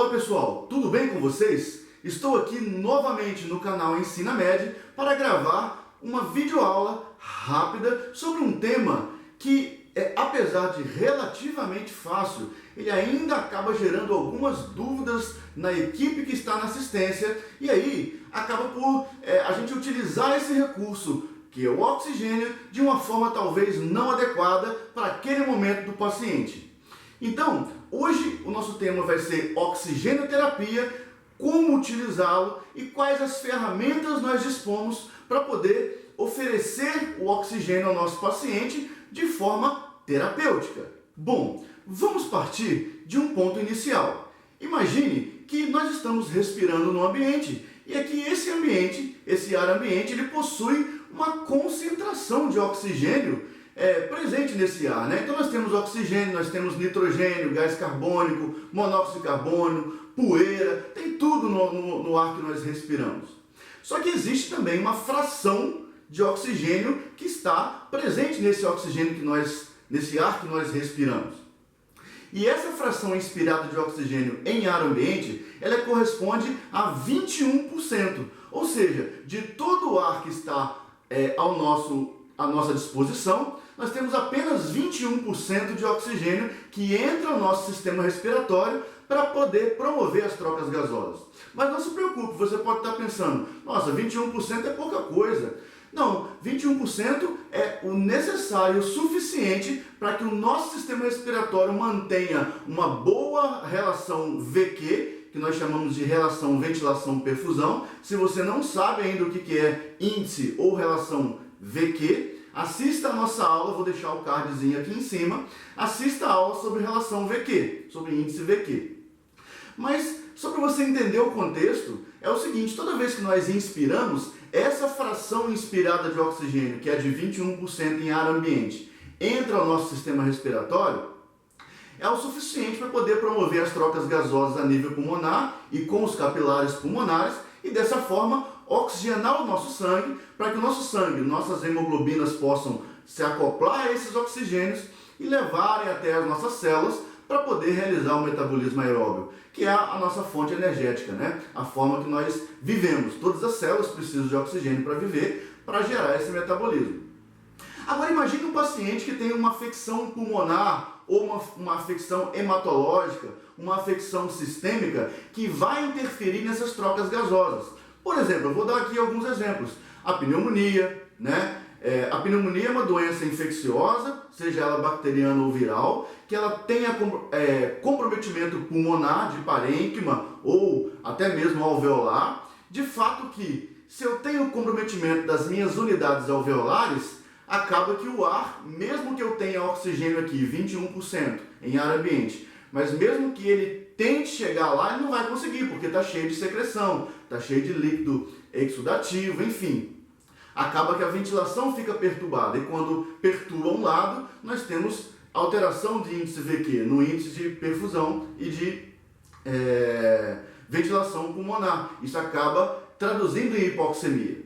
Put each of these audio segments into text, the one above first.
Olá pessoal, tudo bem com vocês? Estou aqui novamente no canal EnsinaMed para gravar uma videoaula rápida sobre um tema que, apesar de relativamente fácil, ele ainda acaba gerando algumas dúvidas na equipe que está na assistência e aí acaba por a gente utilizar esse recurso, que é o oxigênio, de uma forma talvez não adequada para aquele momento do paciente. Então, hoje o nosso tema vai ser oxigenoterapia, como utilizá-lo e quais as ferramentas nós dispomos para poder oferecer o oxigênio ao nosso paciente de forma terapêutica. Bom, vamos partir de um ponto inicial. Imagine que nós estamos respirando no ambiente e aqui esse ambiente, esse ar ambiente, ele possui uma concentração de oxigênio presente nesse ar, né? Então nós temos oxigênio, nós temos nitrogênio, gás carbônico, monóxido de carbono, poeira, tem tudo no ar que nós respiramos. Só que existe também uma fração de oxigênio que está presente nesse oxigênio nesse ar que nós respiramos. E essa fração inspirada de oxigênio em ar ambiente, ela corresponde a 21%, ou seja, de todo o ar que está à nossa disposição, nós temos apenas 21% de oxigênio que entra no nosso sistema respiratório para poder promover as trocas gasosas. Mas não se preocupe, você pode estar pensando, nossa, 21% é pouca coisa. Não, 21% é o necessário, o suficiente para que o nosso sistema respiratório mantenha uma boa relação VQ, que nós chamamos de relação ventilação-perfusão. Se você não sabe ainda o que é índice ou relação VQ, assista a nossa aula, vou deixar o cardzinho aqui em cima, assista a aula sobre relação VQ, sobre índice VQ. Mas, só para você entender o contexto, é o seguinte, toda vez que nós inspiramos, essa fração inspirada de oxigênio, que é de 21% em ar ambiente, entra ao nosso sistema respiratório, é o suficiente para poder promover as trocas gasosas a nível pulmonar e com os capilares pulmonares e dessa forma oxigenar o nosso sangue para que o nosso sangue, nossas hemoglobinas possam se acoplar a esses oxigênios e levarem até as nossas células para poder realizar o metabolismo aeróbio, que é a nossa fonte energética, né? A forma que nós vivemos. Todas as células precisam de oxigênio para viver, para gerar esse metabolismo. Agora imagine um paciente que tem uma afecção pulmonar ou uma afecção hematológica, uma afecção sistêmica que vai interferir nessas trocas gasosas. Por exemplo, eu vou dar aqui alguns exemplos. A pneumonia, né? A pneumonia é uma doença infecciosa, seja ela bacteriana ou viral, que ela tenha comprometimento pulmonar de parênquima ou até mesmo alveolar. De fato que, se eu tenho comprometimento das minhas unidades alveolares, acaba que o ar, mesmo que eu tenha oxigênio aqui, 21% em ar ambiente, mas mesmo que ele tente chegar lá, ele não vai conseguir, porque está cheio de secreção, está cheio de líquido exudativo, enfim. Acaba que a ventilação fica perturbada, e quando perturba um lado, nós temos alteração de índice VQ, no índice de perfusão e de ventilação pulmonar. Isso acaba traduzindo em hipoxemia.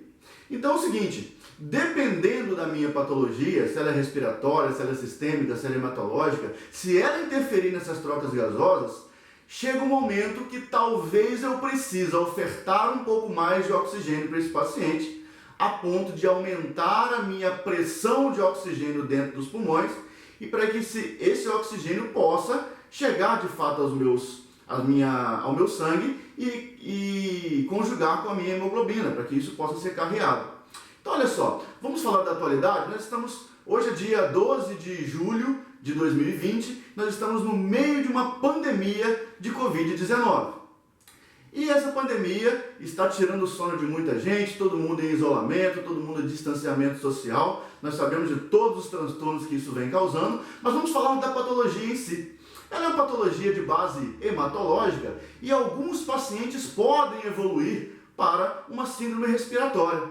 Então é o seguinte, dependendo da minha patologia, se ela é respiratória, se ela é sistêmica, se ela é hematológica, se ela interferir nessas trocas gasosas, chega um momento que talvez eu precise ofertar um pouco mais de oxigênio para esse paciente, a ponto de aumentar a minha pressão de oxigênio dentro dos pulmões e para que esse oxigênio possa chegar de fato ao meu sangue e conjugar com a minha hemoglobina, para que isso possa ser carreado. Então olha só, vamos falar da atualidade. Hoje é dia 12 de julho de 2020, nós estamos no meio de uma pandemia de Covid-19. E essa pandemia está tirando o sono de muita gente, todo mundo em isolamento, todo mundo em distanciamento social. Nós sabemos de todos os transtornos que isso vem causando, mas vamos falar da patologia em si. Ela é uma patologia de base hematológica e alguns pacientes podem evoluir para uma síndrome respiratória.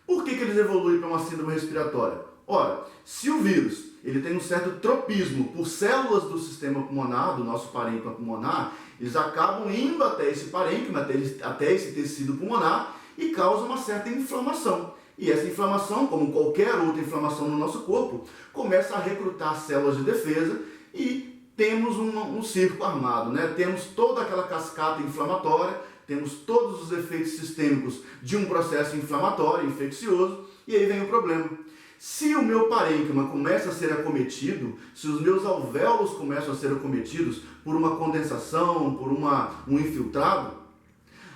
Por que eles evoluem para uma síndrome respiratória? Ora, se o vírus ele tem um certo tropismo por células do sistema pulmonar, do nosso parênquima pulmonar, eles acabam indo até esse parênquima, até esse tecido pulmonar e causam uma certa inflamação. E essa inflamação, como qualquer outra inflamação no nosso corpo, começa a recrutar células de defesa e temos um circo armado, né? Temos toda aquela cascata inflamatória, temos todos os efeitos sistêmicos de um processo inflamatório, infeccioso, e aí vem o problema. Se o meu parênquima começa a ser acometido, se os meus alvéolos começam a ser acometidos por uma condensação, por um infiltrado,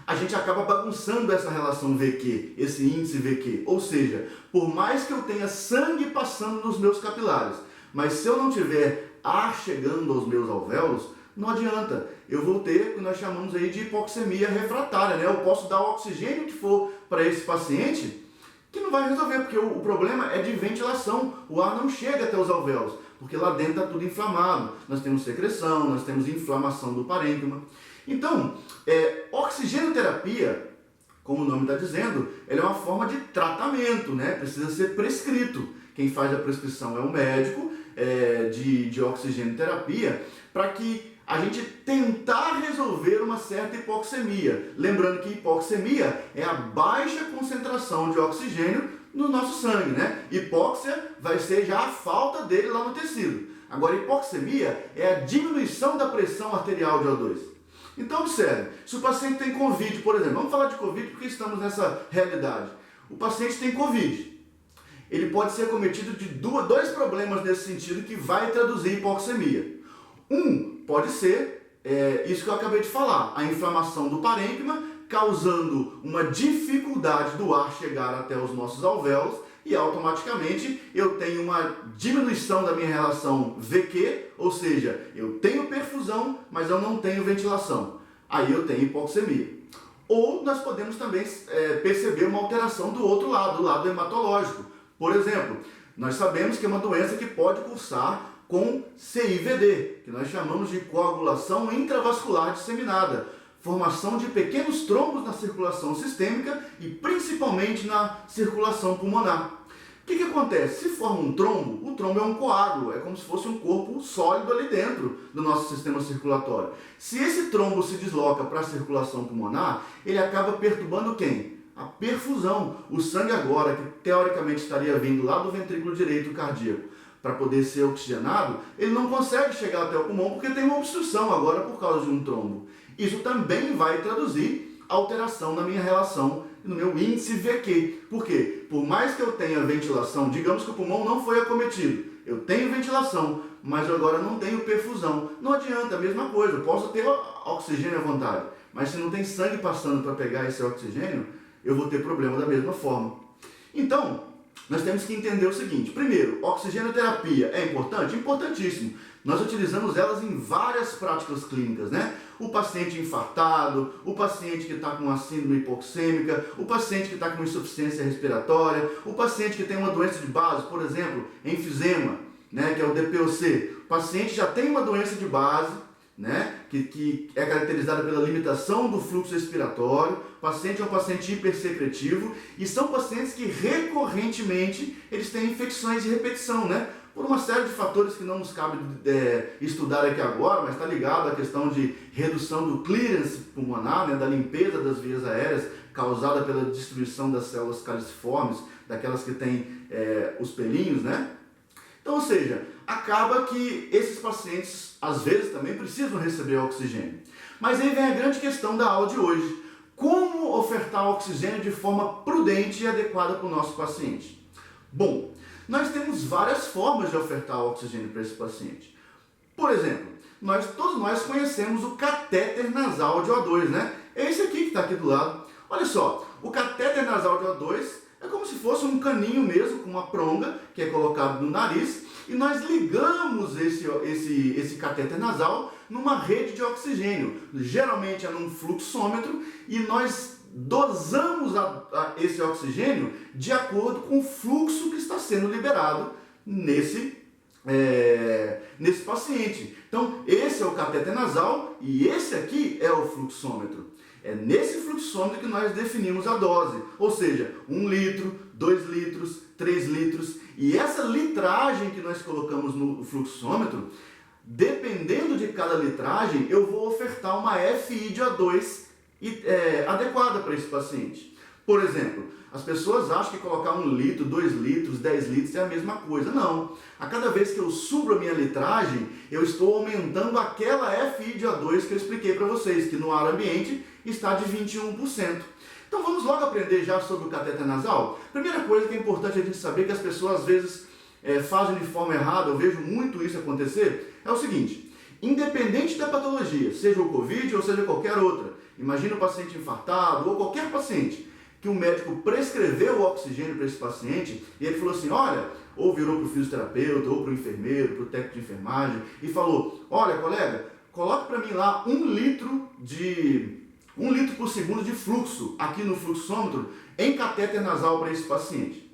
a gente acaba bagunçando essa relação VQ, esse índice VQ. Ou seja, por mais que eu tenha sangue passando nos meus capilares, mas se eu não tiver ar chegando aos meus alvéolos, não adianta. Eu vou ter o que nós chamamos aí de hipoxemia refratária, né? Eu posso dar o oxigênio que for para esse paciente, que não vai resolver, porque o problema é de ventilação. O ar não chega até os alvéolos, porque lá dentro está tudo inflamado. Nós temos secreção, nós temos inflamação do parênquima. Então, oxigenoterapia, como o nome está dizendo, ela é uma forma de tratamento, né? Precisa ser prescrito. Quem faz a prescrição é o médico de oxigenoterapia, para que a gente tentar resolver uma certa hipoxemia. Lembrando que hipoxemia é a baixa concentração de oxigênio no nosso sangue, né? Hipóxia vai ser já a falta dele lá no tecido. Agora, hipoxemia é a diminuição da pressão arterial de O2. Então, observe, se o paciente tem Covid, por exemplo, vamos falar de Covid porque estamos nessa realidade. O paciente tem Covid. Ele pode ser acometido de dois problemas nesse sentido que vai traduzir hipoxemia. Pode ser isso que eu acabei de falar, a inflamação do parênquima, causando uma dificuldade do ar chegar até os nossos alvéolos e automaticamente eu tenho uma diminuição da minha relação VQ, ou seja, eu tenho perfusão, mas eu não tenho ventilação. Aí eu tenho hipoxemia. Ou nós podemos também perceber uma alteração do outro lado, do lado hematológico. Por exemplo, nós sabemos que é uma doença que pode cursar com CIVD, que nós chamamos de coagulação intravascular disseminada, formação de pequenos trombos na circulação sistêmica e principalmente na circulação pulmonar. O que acontece? Se forma um trombo, o trombo é um coágulo, é como se fosse um corpo sólido ali dentro do nosso sistema circulatório. Se esse trombo se desloca para a circulação pulmonar, ele acaba perturbando quem? A perfusão. O sangue agora, que teoricamente estaria vindo lá do ventrículo direito cardíaco, para poder ser oxigenado, ele não consegue chegar até o pulmão porque tem uma obstrução agora por causa de um trombo. Isso também vai traduzir alteração na minha relação, no meu índice VQ. Por quê? Por mais que eu tenha ventilação, digamos que o pulmão não foi acometido, eu tenho ventilação, mas eu agora não tenho perfusão. Não adianta, a mesma coisa, eu posso ter oxigênio à vontade, mas se não tem sangue passando para pegar esse oxigênio, eu vou ter problema da mesma forma. Então, nós temos que entender o seguinte: primeiro, oxigenoterapia é importante? Importantíssimo. Nós utilizamos elas em várias práticas clínicas, né? O paciente infartado, o paciente que está com uma síndrome hipoxêmica, o paciente que está com insuficiência respiratória, o paciente que tem uma doença de base, por exemplo, enfisema, né, que é o DPOC. O paciente já tem uma doença de base, né, que é caracterizada pela limitação do fluxo respiratório. O paciente é um paciente hipersecretivo e são pacientes que recorrentemente eles têm infecções de repetição, né, por uma série de fatores que não nos cabe estudar aqui agora, mas está ligado à questão de redução do clearance pulmonar, né, da limpeza das vias aéreas causada pela destruição das células caliciformes, daquelas que têm os pelinhos, né. Então, ou seja, acaba que esses pacientes, às vezes, também precisam receber oxigênio. Mas aí vem a grande questão da aula de hoje. Como ofertar oxigênio de forma prudente e adequada para o nosso paciente? Bom, nós temos várias formas de ofertar oxigênio para esse paciente. Por exemplo, todos nós conhecemos o catéter nasal de O2, né? É esse aqui que está aqui do lado. Olha só, o catéter nasal de O2 é como se fosse um caninho mesmo, com uma pronga, que é colocado no nariz, e nós ligamos esse catéter nasal numa rede de oxigênio. Geralmente é num fluxômetro, e nós dosamos esse oxigênio de acordo com o fluxo que está sendo liberado nesse paciente. Então, esse é o catéter nasal e esse aqui é o fluxômetro. É nesse fluxômetro que nós definimos a dose, ou seja, 1 litro, 2 litros, 3 litros. E essa litragem que nós colocamos no fluxômetro, dependendo de cada litragem, eu vou ofertar uma FI de O2 adequada para esse paciente. Por exemplo, as pessoas acham que colocar 1 litro, 2 litros, 10 litros é a mesma coisa. Não. A cada vez que eu subo a minha litragem, eu estou aumentando aquela FiO2 que eu expliquei para vocês, que no ar ambiente está de 21%. Então vamos logo aprender já sobre o cateter nasal? Primeira coisa que é importante a gente saber, que as pessoas às vezes fazem de forma errada, eu vejo muito isso acontecer, é o seguinte: independente da patologia, seja o Covid ou seja qualquer outra, imagina um paciente infartado ou qualquer paciente, que o médico prescreveu o oxigênio para esse paciente e ele falou assim, olha, ou virou para o fisioterapeuta, ou para o enfermeiro, para o técnico de enfermagem e falou, olha colega, coloque para mim lá 1 litro por segundo de fluxo aqui no fluxômetro em catéter nasal para esse paciente.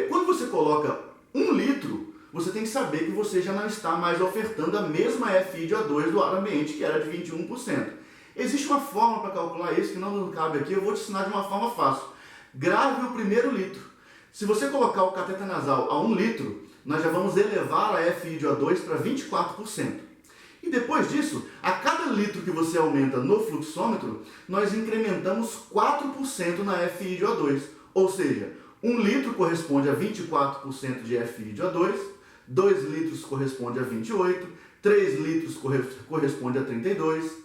Quando você coloca 1 litro, você tem que saber que você já não está mais ofertando a mesma FiO2 do ar ambiente, que era de 21%. Existe uma forma para calcular isso que não cabe aqui, eu vou te ensinar de uma forma fácil. Grave o primeiro litro. Se você colocar o cateter nasal a 1 litro, nós já vamos elevar a FiO2 para 24%. E depois disso, a cada litro que você aumenta no fluxômetro, nós incrementamos 4% na FiO2. Ou seja, 1 litro corresponde a 24% de FiO2, 2 litros corresponde a 28%, 3 litros corresponde a 32%,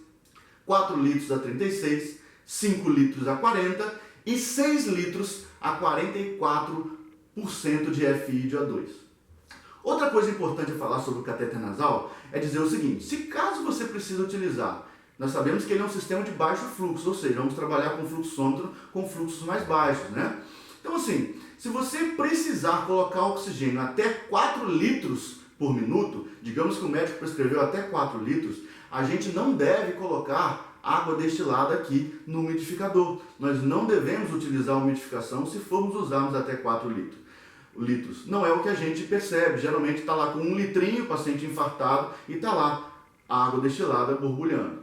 4 litros a 36%, 5 litros a 40% e 6 litros a 44% de FiO2. Outra coisa importante a falar sobre o cateter nasal é dizer o seguinte: se caso você precisa utilizar, nós sabemos que ele é um sistema de baixo fluxo, ou seja, vamos trabalhar com fluxômetro com fluxos mais baixos, né? Então assim, se você precisar colocar oxigênio até 4 litros por minuto, digamos que o médico prescreveu até 4 litros, a gente não deve colocar água destilada aqui no umidificador. Nós não devemos utilizar a umidificação se formos usarmos até 4 litros. Não é o que a gente percebe. Geralmente está lá com 1 litrinho, paciente infartado, e está lá a água destilada borbulhando.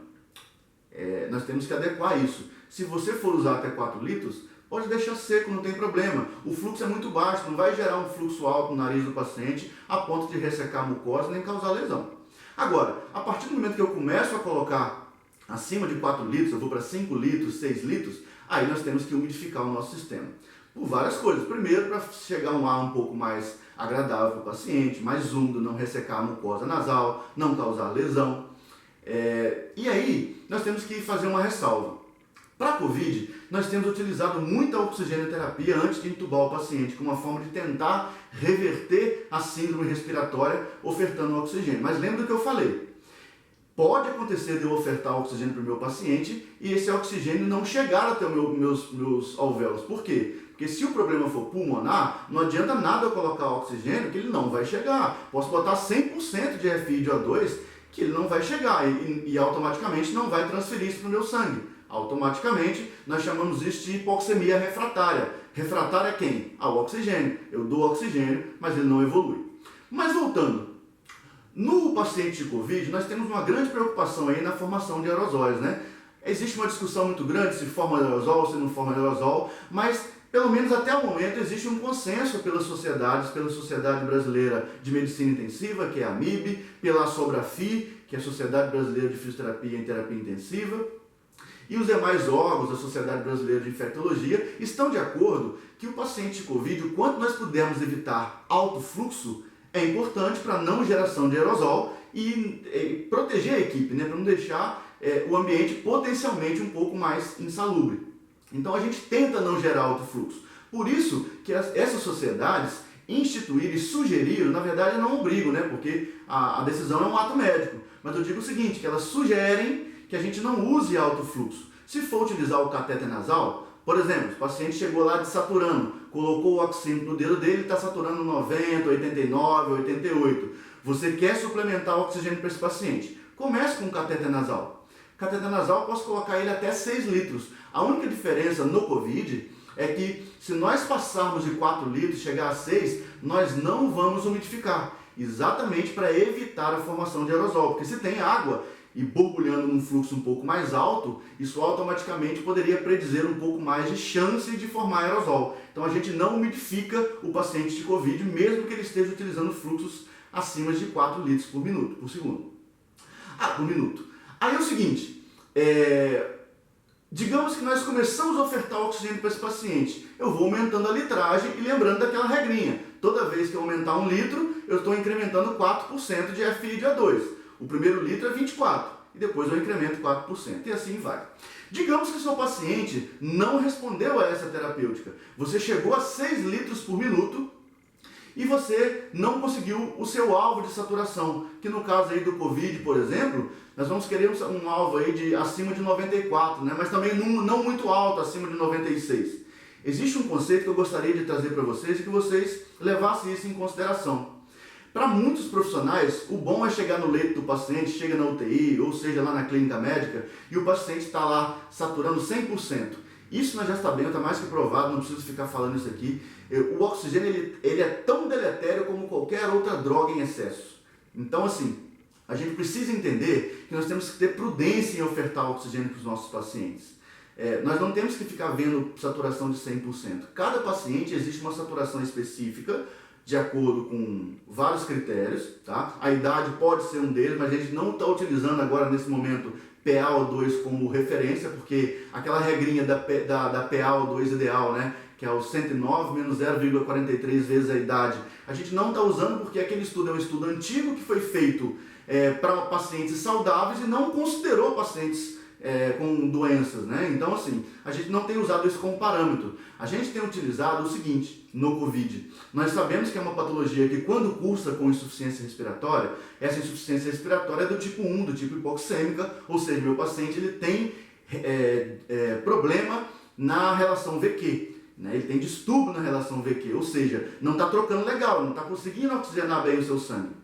Nós temos que adequar isso. Se você for usar até 4 litros, pode deixar seco, não tem problema. O fluxo é muito baixo, não vai gerar um fluxo alto no nariz do paciente a ponto de ressecar a mucosa nem causar lesão. Agora, a partir do momento que eu começo a colocar acima de 4 litros, eu vou para 5 litros, 6 litros, aí nós temos que umidificar o nosso sistema. Por várias coisas. Primeiro, para chegar um ar um pouco mais agradável para o paciente, mais úmido, não ressecar a mucosa nasal, não causar lesão. E aí, nós temos que fazer uma ressalva. Para a Covid, nós temos utilizado muita oxigenoterapia antes de entubar o paciente, como uma forma de tentar reverter a síndrome respiratória ofertando oxigênio. Mas lembra do que eu falei? Pode acontecer de eu ofertar oxigênio para o meu paciente e esse oxigênio não chegar até meus alvéolos. Por quê? Porque se o problema for pulmonar, não adianta nada eu colocar oxigênio que ele não vai chegar. Posso botar 100% de FiO2 que ele não vai chegar e automaticamente não vai transferir isso para o meu sangue. Automaticamente, nós chamamos isso de hipoxemia refratária. Refratária é quem? Ao oxigênio. Eu dou oxigênio, mas ele não evolui. Mas voltando, no paciente de Covid, nós temos uma grande preocupação aí na formação de aerosóis, né? Existe uma discussão muito grande se forma aerosol, se não forma aerosol, mas pelo menos até o momento existe um consenso pelas sociedades, pela Sociedade Brasileira de Medicina Intensiva, que é a MIB, pela SOBRAFI, que é a Sociedade Brasileira de Fisioterapia e Terapia Intensiva, e os demais órgãos da Sociedade Brasileira de Infectologia estão de acordo que o paciente de Covid, o quanto nós pudermos evitar alto fluxo, é importante para a não geração de aerosol e proteger a equipe, né, para não deixar o ambiente potencialmente um pouco mais insalubre. Então a gente tenta não gerar alto fluxo. Por isso que essas sociedades instituíram e sugeriram, na verdade não obrigam, né, porque a decisão é um ato médico, mas eu digo o seguinte, que elas sugerem que a gente não use alto fluxo. Se for utilizar o cateter nasal, por exemplo, o paciente chegou lá desaturando, colocou o oxímetro no dedo dele e está saturando 90, 89, 88. Você quer suplementar o oxigênio para esse paciente? Comece com o cateter nasal. Cateter nasal eu posso colocar ele até 6 litros. A única diferença no Covid é que se nós passarmos de 4 litros, chegar a 6, nós não vamos umidificar. Exatamente para evitar a formação de aerosol. Porque se tem água e borbulhando num fluxo um pouco mais alto, isso automaticamente poderia predizer um pouco mais de chance de formar aerosol. Então a gente não umidifica o paciente de Covid, mesmo que ele esteja utilizando fluxos acima de 4 litros por segundo. Por minuto. Aí é o seguinte, digamos que nós começamos a ofertar oxigênio para esse paciente. Eu vou aumentando a litragem e lembrando daquela regrinha. Toda vez que eu aumentar 1 litro, eu estou incrementando 4% de FI de O2. O primeiro litro é 24 e depois eu incremento 4% e assim vai. Digamos que o seu paciente não respondeu a essa terapêutica. Você chegou a 6 litros por minuto e você não conseguiu o seu alvo de saturação, que no caso aí do Covid, por exemplo, nós vamos querer um alvo aí de acima de 94, né? Mas também não muito alto, acima de 96. Existe um conceito que eu gostaria de trazer para vocês e que vocês levassem isso em consideração. Para muitos profissionais, o bom é chegar no leito do paciente, chega na UTI, ou seja, lá na clínica médica, e o paciente está lá saturando 100%. Isso nós já sabemos, está mais que provado, não preciso ficar falando isso aqui. O oxigênio ele é tão deletério como qualquer outra droga em excesso. Então, assim, a gente precisa entender que nós temos que ter prudência em ofertar oxigênio para os nossos pacientes. Nós não temos que ficar vendo saturação de 100%. Cada paciente existe uma saturação específica, de acordo com vários critérios, tá? A idade pode ser um deles, mas a gente não está utilizando agora, nesse momento, PaO2 como referência, porque aquela regrinha da PaO2 ideal, né, que é o 109 menos 0,43 vezes a idade, a gente não está usando porque aquele estudo é um estudo antigo que foi feito para pacientes saudáveis e não considerou pacientes com doenças, né? Então, assim, a gente não tem usado isso como parâmetro. A gente tem utilizado o seguinte, no Covid. Nós sabemos que é uma patologia que, quando cursa com insuficiência respiratória, essa insuficiência respiratória é do tipo 1, do tipo hipoxêmica, ou seja, meu paciente ele tem problema na relação VQ, né? Ele tem distúrbio na relação VQ, ou seja, não está trocando legal, não está conseguindo oxigenar bem o seu sangue.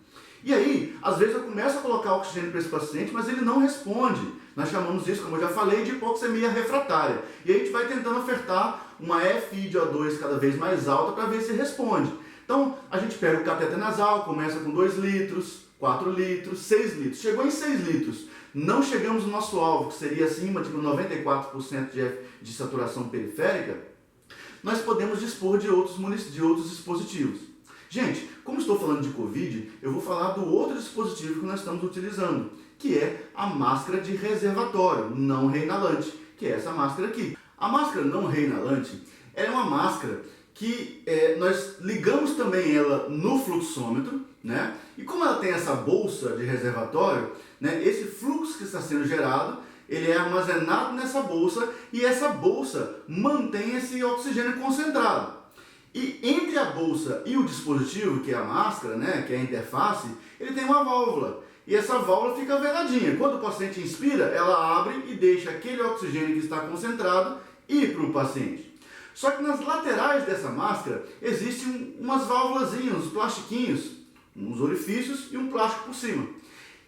E aí, às vezes eu começo a colocar oxigênio para esse paciente, mas ele não responde. Nós chamamos isso, como eu já falei, de hipoxemia refratária. E aí a gente vai tentando ofertar uma FI de O2 cada vez mais alta para ver se responde. Então, a gente pega o cateter nasal, começa com 2 litros, 4 litros, 6 litros. Chegou em 6 litros. Não chegamos no nosso alvo, que seria acima de 94% de saturação periférica. Nós podemos dispor de outros dispositivos. Gente, como estou falando de Covid, eu vou falar do outro dispositivo que nós estamos utilizando, que é a máscara de reservatório não reinalante, que é essa máscara aqui. A máscara não reinalante é uma máscara que nós ligamos também ela no fluxômetro, né? E como ela tem essa bolsa de reservatório, né, esse fluxo que está sendo gerado, ele é armazenado nessa bolsa e essa bolsa mantém esse oxigênio concentrado. E entre a bolsa e o dispositivo, que é a máscara, né, que é a interface, ele tem uma válvula. E essa válvula fica vedadinha. Quando o paciente inspira, ela abre e deixa aquele oxigênio que está concentrado ir para o paciente. Só que nas laterais dessa máscara existem umas válvulazinhas, uns plastiquinhos, uns orifícios e um plástico por cima,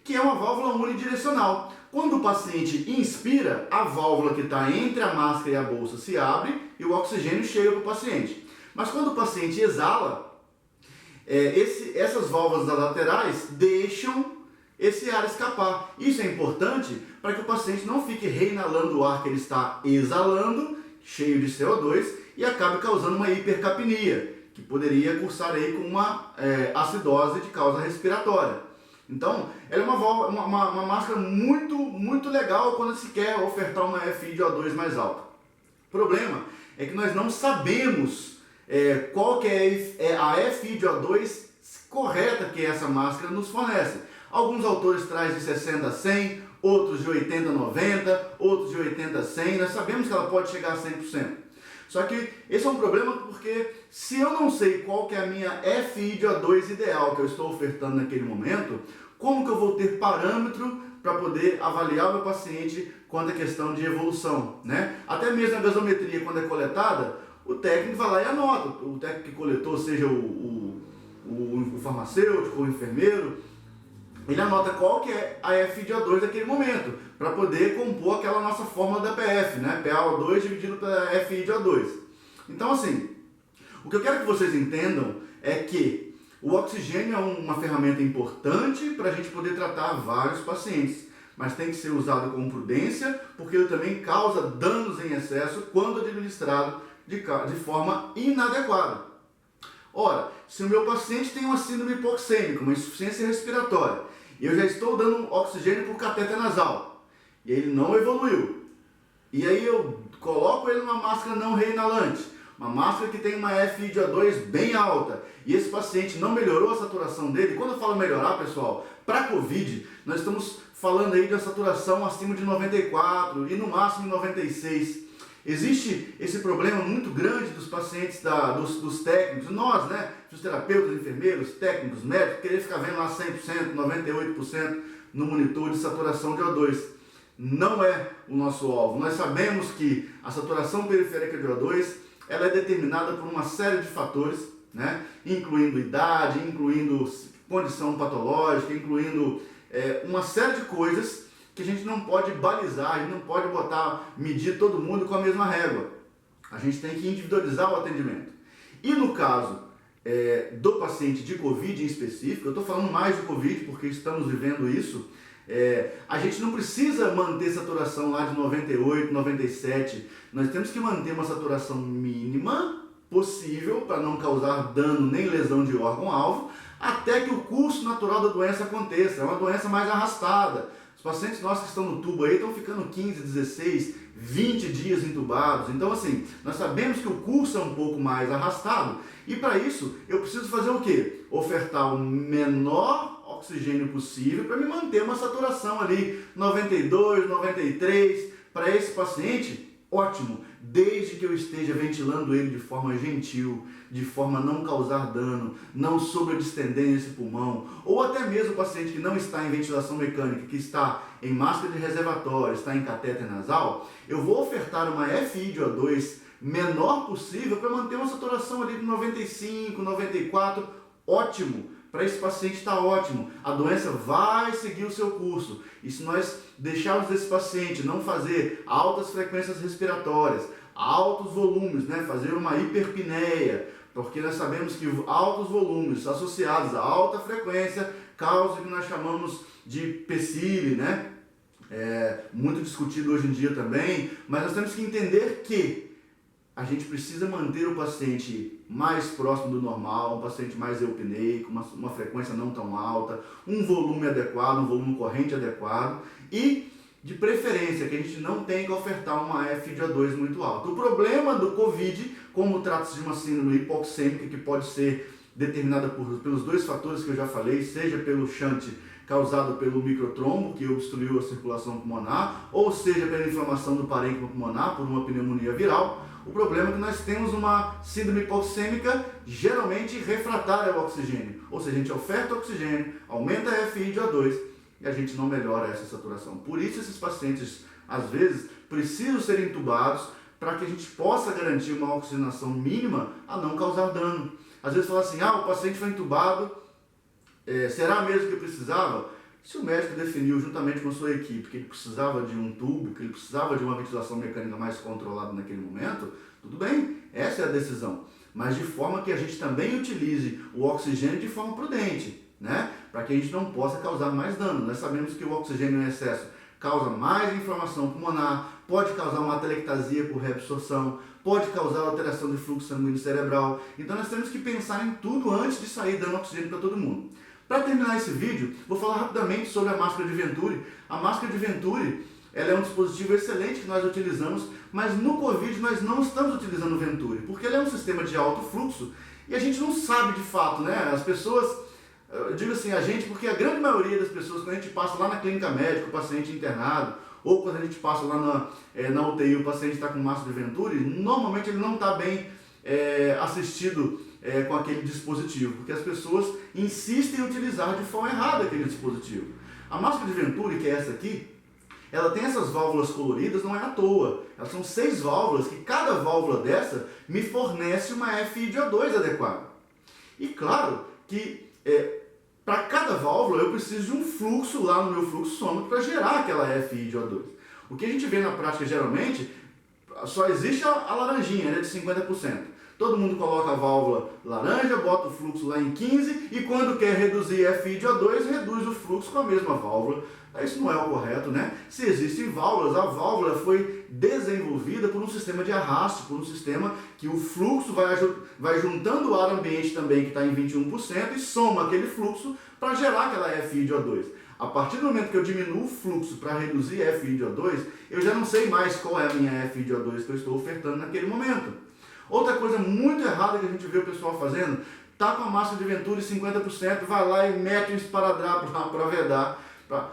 que é uma válvula unidirecional. Quando o paciente inspira, a válvula que está entre a máscara e a bolsa se abre e o oxigênio chega para o paciente. Mas quando o paciente exala, essas válvulas das laterais deixam esse ar escapar. Isso é importante para que o paciente não fique reinalando o ar que ele está exalando, cheio de CO2, e acabe causando uma hipercapnia, que poderia cursar aí com uma acidose de causa respiratória. Então, ela é uma máscara muito legal quando se quer ofertar uma FI de O2 mais alta. O problema é que nós não sabemos qual que é a FI de O2 correta que essa máscara nos fornece. Alguns autores trazem de 60 a 100, outros de 80 a 90, outros de 80 a 100. Nós sabemos que ela pode chegar a 100%. Só que esse é um problema porque se eu não sei qual que é a minha FI de O2 ideal que eu estou ofertando naquele momento, como que eu vou ter parâmetro para poder avaliar o meu paciente quanto à questão de evolução, né? Até mesmo a gasometria, quando é coletada, o técnico vai lá e anota. O técnico que coletou, seja o farmacêutico, o enfermeiro, ele anota qual que é a FI de O2 naquele momento, para poder compor aquela nossa fórmula da PF, né? PaO2 dividido pela FI de O2. Então, assim, o que eu quero que vocês entendam é que o oxigênio é uma ferramenta importante para a gente poder tratar vários pacientes, mas tem que ser usado com prudência, porque ele também causa danos em excesso quando administrado de forma inadequada. Ora, se o meu paciente tem uma síndrome hipoxêmica, uma insuficiência respiratória, e eu já estou dando oxigênio por cateter nasal, e ele não evoluiu, e aí eu coloco ele numa máscara não reinalante, uma máscara que tem uma FiO2 bem alta, e esse paciente não melhorou a saturação dele. Quando eu falo melhorar, pessoal, para COVID, nós estamos falando aí de uma saturação acima de 94 e no máximo 96. Existe esse problema muito grande dos pacientes, dos técnicos, nós, né, fisioterapeutas, enfermeiros, técnicos, médicos, querer ficar vendo lá 100%, 98% no monitor de saturação de O2. Não é o nosso alvo. Nós sabemos que a saturação periférica de O2 ela é determinada por uma série de fatores, né, incluindo idade, incluindo condição patológica, incluindo uma série de coisas que a gente não pode balizar, a gente não pode medir todo mundo com a mesma régua. A gente tem que individualizar o atendimento. E no caso do paciente de COVID em específico, eu estou falando mais de COVID porque estamos vivendo isso, a gente não precisa manter saturação lá de 98, 97, nós temos que manter uma saturação mínima possível para não causar dano nem lesão de órgão-alvo, até que o curso natural da doença aconteça. É uma doença mais arrastada. Os pacientes nossos que estão no tubo aí estão ficando 15, 16, 20 dias entubados. Então assim, nós sabemos que o curso é um pouco mais arrastado e para isso eu preciso fazer o quê? Ofertar o menor oxigênio possível para me manter uma saturação ali 92, 93 para esse paciente. Ótimo, desde que eu esteja ventilando ele de forma gentil, de forma a não causar dano, não sobredistendendo esse pulmão, ou até mesmo o paciente que não está em ventilação mecânica, que está em máscara de reservatório, está em catéter nasal, eu vou ofertar uma FI de O2 menor possível para manter uma saturação ali de 95, 94, ótimo. Para esse paciente está ótimo, a doença vai seguir o seu curso. E se nós deixarmos esse paciente não fazer altas frequências respiratórias, altos volumes, né, fazer uma hiperpneia, porque nós sabemos que altos volumes associados a alta frequência causam o que nós chamamos de PSIL, né? Muito discutido hoje em dia também, mas nós temos que entender que a gente precisa manter o paciente mais próximo do normal, um paciente mais eupneico, uma frequência não tão alta, um volume adequado, um volume corrente adequado e, de preferência, que a gente não tenha que ofertar uma FiO2 muito alta. O problema do COVID, como trata-se de uma síndrome hipoxêmica que pode ser determinada pelos dois fatores que eu já falei, seja pelo shunt causado pelo microtrombo, que obstruiu a circulação pulmonar, ou seja pela inflamação do parênquima pulmonar por uma pneumonia viral. O problema é que nós temos uma síndrome hipoxêmica geralmente refratária ao oxigênio, ou seja, a gente oferta oxigênio, aumenta a FI de O2 e a gente não melhora essa saturação. Por isso esses pacientes, às vezes, precisam ser entubados para que a gente possa garantir uma oxigenação mínima a não causar dano. Às vezes fala assim, o paciente foi entubado, será mesmo que precisava? Se o médico definiu juntamente com a sua equipe que ele precisava de um tubo, que ele precisava de uma ventilação mecânica mais controlada naquele momento, tudo bem, essa é a decisão. Mas de forma que a gente também utilize o oxigênio de forma prudente, né? Para que a gente não possa causar mais dano. Nós sabemos que o oxigênio em excesso causa mais inflamação pulmonar, pode causar uma atelectasia por reabsorção, pode causar alteração de fluxo sanguíneo cerebral. Então nós temos que pensar em tudo antes de sair dando oxigênio para todo mundo. Para terminar esse vídeo, vou falar rapidamente sobre a máscara de Venturi. A máscara de Venturi ela é um dispositivo excelente que nós utilizamos, mas no Covid nós não estamos utilizando o Venturi, porque ele é um sistema de alto fluxo e a gente não sabe de fato, né? As pessoas, eu digo assim, a gente, porque a grande maioria das pessoas, quando a gente passa lá na clínica médica, o paciente internado, ou quando a gente passa lá na UTI, o paciente está com máscara de Venturi, normalmente ele não está bem assistido com aquele dispositivo, porque as pessoas insistem em utilizar de forma errada aquele dispositivo. A máscara de Venturi, que é essa aqui, ela tem essas válvulas coloridas, não é à toa. Elas são 6 válvulas, que cada válvula dessa me fornece uma FI de O2 adequada. E claro que para cada válvula eu preciso de um fluxo lá no meu fluxômetro para gerar aquela FI de O2. O que a gente vê na prática geralmente, só existe a laranjinha, né, de 50%. Todo mundo coloca a válvula laranja, bota o fluxo lá em 15 e quando quer reduzir a FI de O2, reduz o fluxo com a mesma válvula. Isso não é o correto, né? Se existem válvulas, a válvula foi desenvolvida por um sistema de arraste, por um sistema que o fluxo vai juntando o ar ambiente também, que está em 21%, e soma aquele fluxo para gerar aquela FI de O2. A partir do momento que eu diminuo o fluxo para reduzir FI de O2, eu já não sei mais qual é a minha FI de O2 que eu estou ofertando naquele momento. Outra coisa muito errada que a gente vê o pessoal fazendo, tá com a massa de Venturi 50%, vai lá e mete um esparadrapo lá para vedar,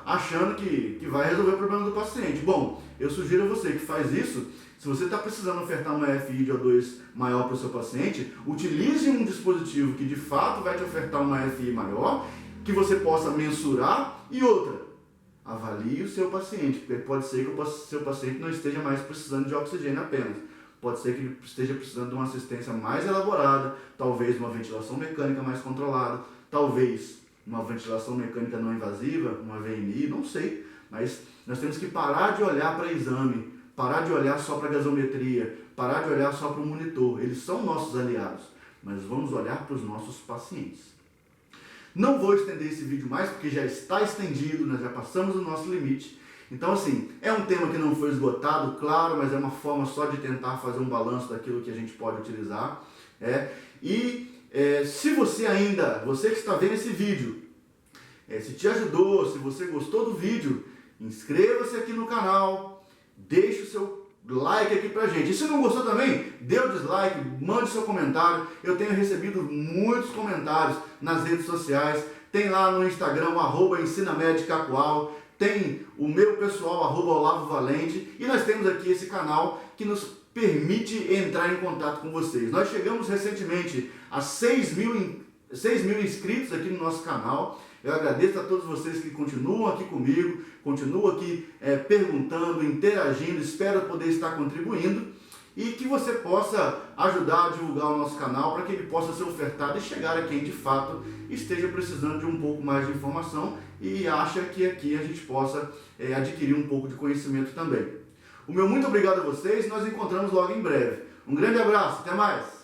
achando que vai resolver o problema do paciente. Bom, eu sugiro a você que faz isso. Se você está precisando ofertar uma FI de O2 maior para o seu paciente, utilize um dispositivo que de fato vai te ofertar uma FI maior, que você possa mensurar. E outra, avalie o seu paciente, porque pode ser que o seu paciente não esteja mais precisando de oxigênio apenas. Pode ser que ele esteja precisando de uma assistência mais elaborada, talvez uma ventilação mecânica mais controlada, talvez uma ventilação mecânica não invasiva, uma VNI, não sei. Mas nós temos que parar de olhar para exame, parar de olhar só para gasometria, parar de olhar só para o monitor. Eles são nossos aliados, mas vamos olhar para os nossos pacientes. Não vou estender esse vídeo mais, porque já está estendido, nós já passamos o nosso limite. Então, assim, é um tema que não foi esgotado, claro, mas é uma forma só de tentar fazer um balanço daquilo que a gente pode utilizar. Se você que está vendo esse vídeo, se te ajudou, se você gostou do vídeo, inscreva-se aqui no canal, deixe o seu like aqui pra gente. E se não gostou também, dê o dislike, mande seu comentário. Eu tenho recebido muitos comentários nas redes sociais. Tem lá no Instagram o @EnsinaMedCacoal, tem o meu pessoal @OlavoValente, e nós temos aqui esse canal que nos permite entrar em contato com vocês. Nós chegamos recentemente a 6 mil inscritos aqui no nosso canal. Eu agradeço a todos vocês que continuam aqui comigo, continuam aqui perguntando, interagindo. Espero poder estar contribuindo e que você possa ajudar a divulgar o nosso canal para que ele possa ser ofertado e chegar a quem de fato esteja precisando de um pouco mais de informação e acha que aqui a gente possa adquirir um pouco de conhecimento também. O meu muito obrigado a vocês, nós nos encontramos logo em breve. Um grande abraço, até mais!